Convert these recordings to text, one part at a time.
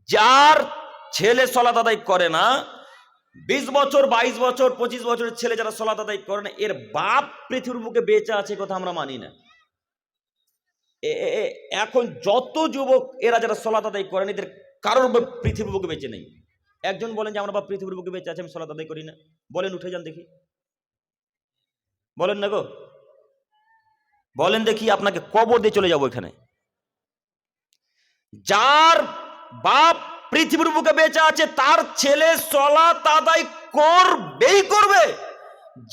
যার ছেলে সালাত আদায় করে না, 20 বছর 22 বছর 25 বছরের ছেলে যারা সালাত আদায় করে না, এর বাপ পৃথিবীর বুকে বেঁচে আছে কথা আমরা মানি না। এখন যত যুবক এরা যারা সালাত আদায় করেন, এদের কারোর পৃথিবীর বুকে বেঁচে নেই। একজন বলেন যে আমার বাপ পৃথিবীর বুকে বেঁচে আছে, আমি সালাত আদায় করি না, বলেন, উঠে যান দেখি, বলেন না গো, বলেন দেখি, আপনাকে কবর দিয়ে চলে যাবো এখানে। যার বাপ পৃথিবীর বুকে বেঁচে আছে তার ছেলে সালাত আদায় করবেই করবে।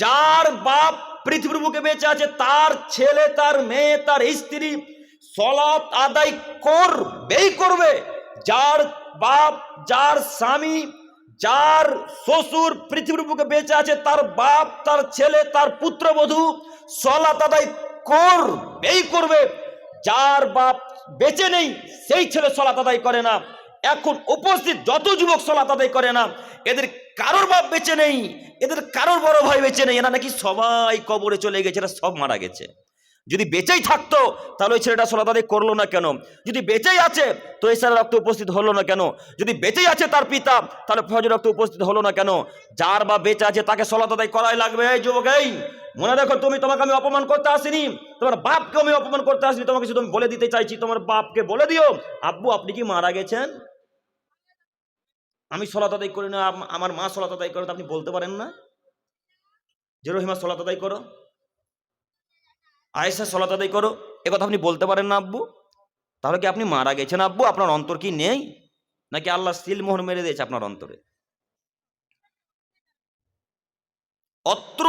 যার বাপ পৃথিবীর বুকে বেঁচে আছে তার ছেলে, তার মেয়ে, তার স্ত্রী সালাত আদায় করবেই করবে। যার বাপ, যার স্বামী, যার শ্বশুর পৃথিবীর বুকে বেঁচে আছে তার বাপ, তার ছেলে, তার পুত্রবধূ সালাত আদায় করবেই করবে। যার বাপ বেঁচে নেই সেই ছেলে সালাত আদায় করে না। এখন উপস্থিত যত যুবক সালাত আদায় করে না, এদের কারোর বাপ বেঁচে নেই, এদের কারোর বড় ভাই বেঁচে নেই, এরা নাকি সবাই কবরে চলে গেছে, এরা সব মারা গেছে। যদি বেঁচেই থাকতো তাহলে ওই ছেলেটা সালাত আদায় করলো না কেন? যদি বেঁচেই আছে তো এই ছেলের রক্ত উপস্থিত হলো না কেন? যদি বেঁচেই আছে তার পিতা, তাহলে ফজর রক্ত উপস্থিত হলো না কেন? যার বাপ বেঁচে আছে তাকে সালাত আদায় করাই লাগবে। এই যুবক, এই মনে রাখো, তোমাকে আমি অপমান করতে আসিনি, তোমার বাপকে আমি অপমান করতে আসিনি, তোমাকে শুধু আমি বলে দিতে চাইছি, তোমার বাপকে বলে দিও, আব্বু আপনি কি মারা গেছেন? আমি সালাত আদায় করি না, আমার মা সালাত আদায় করে, আপনি বলতে পারেন না যে রহিমা সালাত আদায় করো, আয়েশা সালাত আদায় করো, একথা আপনি বলতে পারেন না আব্বু? তাহলে কি আপনি মারা গেছেন আব্বু? আপনার অন্তর কি নেই, নাকি আল্লাহ সিল মোহর মেরে দিয়েছে আপনার অন্তরে? অত্র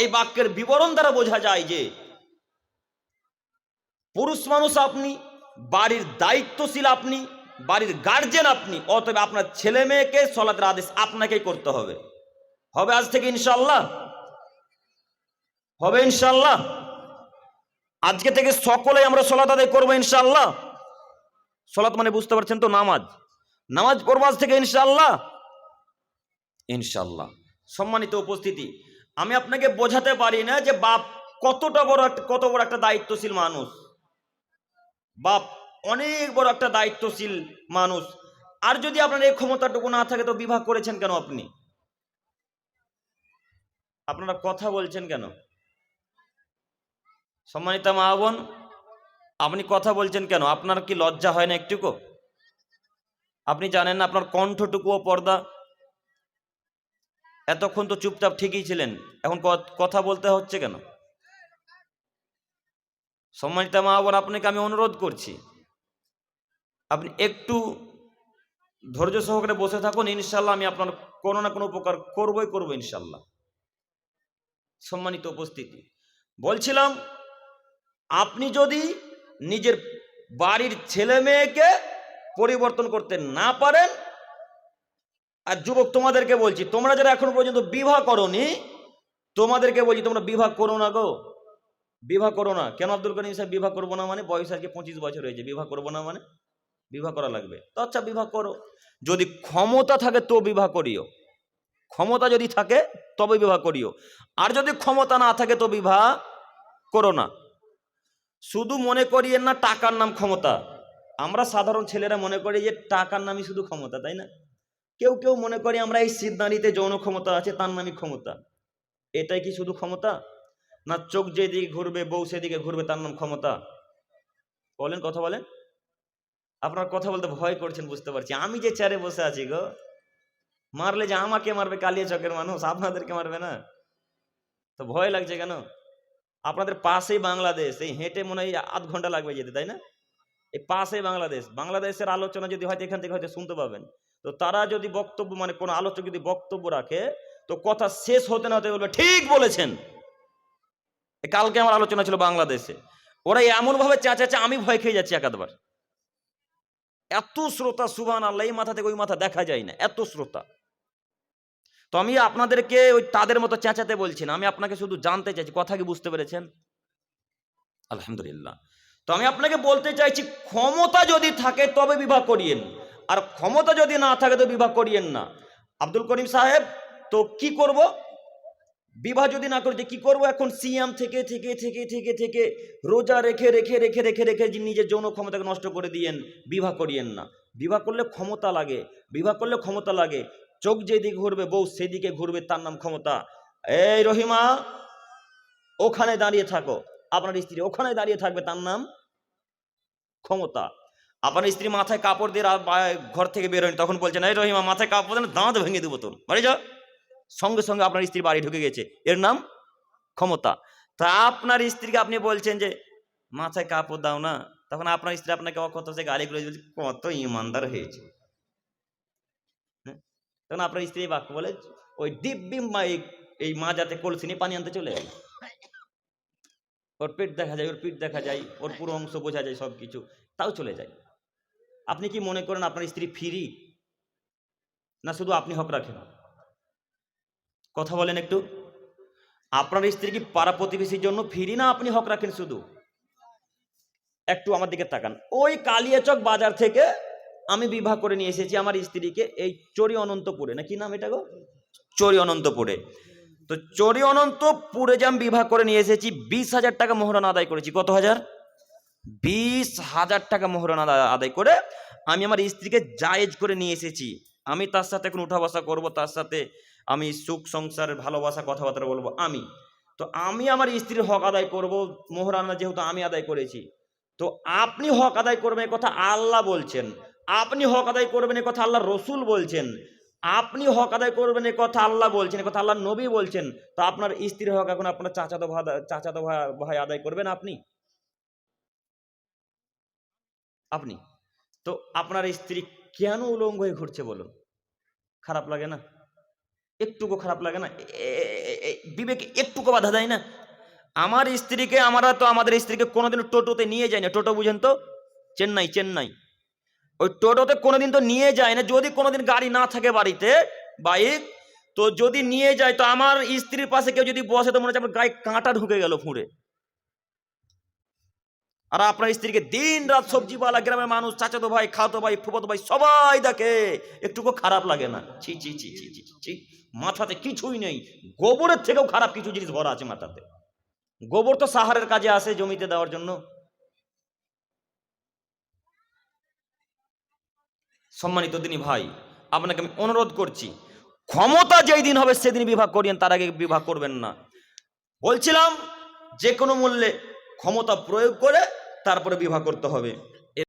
এই বাক্যের বিবরণ দ্বারা বোঝা যায় যে পুরুষ মানুষ আপনি, বাড়ির দায়িত্বশীল আপনি, বাড়ির গার্জেন আপনি, অতএব আপনার ছেলে মেয়েকে সালাতের আদেশ আপনাকেই করতে হবে। হবে আজ থেকে ইনশাআল্লাহ? হবে ইনশাআল্লাহ? আজকে থেকে সকলেই আমরা সালাত আদায় করবো ইনশাআল্লাহ। সালাত মানে বুঝতে পারছেন তো, নামাজ। নামাজ পড়বো আজ থেকে ইনশাআল্লাহ। ইনশাআল্লাহ। সম্মানিত উপস্থিতি, আমি আপনাকে বোঝাতে পারি না যে বাপ কত বড় একটা দায়িত্বশীল মানুষ। বাপ অনেক বড় একটা দায়িত্বশীল মানুষ। আর যদি আপনার এই ক্ষমতাটুকু না থাকে তো বিবাহ করেছেন কেন আপনি? আপনারা কথা বলছেন কেন? সম্মানিত মা বোন, আপনি কথা বলছেন কেন? আপনার কি লজ্জা হয় না একটুকু? আপনি জানেন না আপনার কণ্ঠটুকুও পর্দা? এতক্ষণ তো চুপচাপ ঠিকই ছিলেন, এখন কথা বলতে হচ্ছে কেন? সম্মানিত মা বোন, আপনাকে আমি অনুরোধ করছি, আপনি একটু ধৈর্য সহকারে বসে থাকুন, ইনশাল্লাহ আমি আপনার কোনো না কোনো উপকার করবো ইনশাল্লাহ। সম্মানিত উপস্থিতি, বলছিলাম, আপনি যদি নিজের বাড়ির ছেলে মেয়েকে পরিবর্তন করতে না পারেন, আর যুবক তোমাদেরকে বলছি, তোমরা যারা এখন পর্যন্ত বিবাহ করোনি, তোমাদেরকে বলছি তোমরা বিবাহ করো না গো, বিবাহ করো না। কেন আব্দুল করিম সাহেব বিবাহ করবো না মানে? বয়স আজকে 25 বছর হয়েছে, বিবাহ করবো না মানে? বিবাহ করা লাগবে তো, আচ্ছা বিবাহ করো। যদি ক্ষমতা থাকে তো বিবাহ করিও, ক্ষমতা যদি থাকে তবে বিবাহ করিও, আর যদি ক্ষমতা না থাকে তো বিবাহ করো না। শুধু মনে করিয়েন না টাকার নাম ক্ষমতা। আমরা সাধারণ ছেলেরা মনে করি যে টাকার নামই শুধু ক্ষমতা, তাই না? কেউ কেউ মনে করি আমরা এই সিদ্ধান্তিতে যৌন ক্ষমতা আছে তার নামই ক্ষমতা। এটাই কি শুধু ক্ষমতা? না চোখ যেদিকে ঘুরবে বউ সেদিকে ঘুরবে তার নাম ক্ষমতা? বলেন, কথা বলেন। আপনার কথা বলতে ভয় করছেন বুঝতে পারছি। আমি যে চেয়ারে বসে আছি গো, মারলে যে আমাকে মারবে কালিয়া চকের মানুষ, আপনাদেরকে মারবে না, তো ভয় লাগছে কেন? আপনাদের পাশেই বাংলাদেশ, এই হেঁটে মনে হয় আধ ঘন্টা লাগবে যেতে, তাই না? এই পাশেই বাংলাদেশ, বাংলাদেশের আলোচনা যদি হয়তো এখান থেকে হয়তো শুনতে পাবেন, তো তারা যদি বক্তব্য, মানে কোনো আলোচক যদি বক্তব্য রাখে, তো কথা শেষ হতে না হতে বলবে ঠিক বলেছেন। কালকে আমার আলোচনা ছিল বাংলাদেশে, ওরা এমন ভাবে চেঁচাচ্ছে আমি ভয় খেয়ে যাচ্ছি একাধবার। এত শ্রোতা, সুবহানাল্লাহ, এই মাথা থেকে ওই মাথা দেখা যায় না, এত শ্রোতা। তো আমি আপনাদেরকে ওই তাদের মতো চেঁচাতে বলছি না, আমি আপনাকে শুধু জানতে চাইছি, কথা কি বুঝতে পেরেছেন? আলহামদুলিল্লাহ। তো আমি আপনাকে বলতে চাইছি, ক্ষমতা যদি থাকে তবে বিবাহ করিয়েন, আর ক্ষমতা যদি না থাকে তো বিবাহ করিয়েন না। আব্দুল করিম সাহেব, তো কি করব? বিবাহ যদি না করি কি করব? এখন সিয়াম থেকে থেকে থেকে থেকে থেকে রোজা রেখে রেখে রেখে রেখে রেখে নিজের যৌন ক্ষমতাকে নষ্ট করে দিয়েন, বিবাহ করিয়েন না। বিবাহ করলে ক্ষমতা লাগে, বিবাহ করলে ক্ষমতা লাগে। চোখ যেদিকে ঘুরবে বউ সেদিকে ঘুরবে, তার নাম ক্ষমতা। এই রহিমা, ওখানে দাঁড়িয়ে থাকো, আপনার স্ত্রী ওখানে দাঁড়িয়ে থাকবে, তার নাম ক্ষমতা। আপনার স্ত্রী মাথায় কাপড় দিয়ে ঘর থেকে বেরোয়নি, তখন বলছেন এই রহিমা মাথায় কাপড় দেন, দাঁত ভেঙে দেবো তোর, বাড়ি যাও। সঙ্গে সঙ্গে আপনার স্ত্রী বাড়ি ঢুকে গেছে, এর নাম ক্ষমতা। তা আপনার স্ত্রীকে আপনি বলছেন যে মাথায় কাপড় দাও না, তখন আপনার স্ত্রী আপনাকে অকথ্য সে গালি করে বলছে কত ইমানদার হয়েছে। তখন আপনার স্ত্রী বাক্য বলে ওই দিব্যি এই মা যাতে কলসি নিয়ে পানি আনতে চলে যায়, ওর পেট দেখা যায়, ওর পিঠ দেখা যায়, ওর পুরো অংশ বোঝা যায়, সব কিছু, তাও চলে যায়। আপনি কি মনে করেন আপনার স্ত্রী ফ্রি, না শুধু আপনি হক রাখেন? কথা বলেন একটু। আপনার স্ত্রী কি পাড়া প্রতিবেশীর জন্য ফ্রি, না আপনি হক রাখেন শুধু? একটু আমার দিকে তাকান। ওই কালিয়াচক বাজার থেকে আমি বিবাহ করে নিয়ে এসেছি আমার স্ত্রীকে, এই চরি অনন্তপুরে, না কি নাম এটা গো, চরি অনন্তপুরে। তো চরি অনন্তপুরে যে আমি বিবাহ করে নিয়ে এসেছি, 20,000 টাকা মোহরানা আদায় করেছি। কত হাজার? 20,000 টাকা মোহরানা আদায় করে আমি আমার স্ত্রীকে জায়েজ করে নিয়ে এসেছি। আমি তার সাথে এখন উঠা বসা করবো, তার সাথে আমি সুখ সংসার ভালোবাসা কথাবার্তা বলবো আমি। তো আমি আমার স্ত্রীর হক আদায় করব, মোহরানা যেহেতু আমি আদায় করেছি। তো আপনি হক আদায় করবেন এ কথা আল্লাহ বলছেন, আপনি হক আদায় করবেন এ কথা আল্লাহ রসুল বলছেন, আপনি হক আদায় করবেন এ কথা আল্লাহ বলছেন, এ কথা আল্লাহ নবী বলছেন। তো আপনার স্ত্রীর হক এখন আপনার চাচাতো ভাই আদায় করবেন আপনি। তো আপনার স্ত্রী কেন উলঙ্গ হয়ে ঘুরছে বলুন? খারাপ লাগে না? একটুকু খারাপ লাগে না? বিবেকে একটুকু বাধা দেয় না? আমার স্ত্রীকে, আমরা তো আমাদের স্ত্রীকে কোনোদিন টোটোতে নিয়ে যাই না। টোটো বুঝেন তো, চেন্নাই, ওই টোটোতে কোনোদিন তো নিয়ে যায় না। যদি কোনোদিন গাড়ি না থাকে বাড়িতে, বাইক, তো যদি নিয়ে যায়, তো আমার স্ত্রীর পাশে কেউ যদি বসে, তো মনে হচ্ছে আমার গায়ে কাঁটা ঢুকে গেল ফুঁড়ে। আর আপনার স্ত্রীকে দিন রাত সবজিওয়ালা গ্রামের মানুষ, চাচাতো ভাই, খাতো ভাই, ফুফাতো ভাই সবাই দেখে, একটুকু খারাপ লাগে না? ছি ছি ছি ছি ছি ছি, মাথাতে কিছুই নেই। গোবরের থেকেও খারাপ কিছু জিনিস ভরা আছে মাথাতে। গোবর তো সাহারের কাজে আসে, জমিতে দেওয়ার জন্য। সম্মানিত দিনী ভাই, আপনাকে আমি অনুরোধ করছি, ক্ষমতা যেই দিন হবে সেদিন বিবাহ করিয়েন, তার আগে বিবাহ করবেন না। বলছিলাম যে কোনো মূল্যে ক্ষমতা প্রয়োগ করে তারপরে বিবাহ করতে হবে।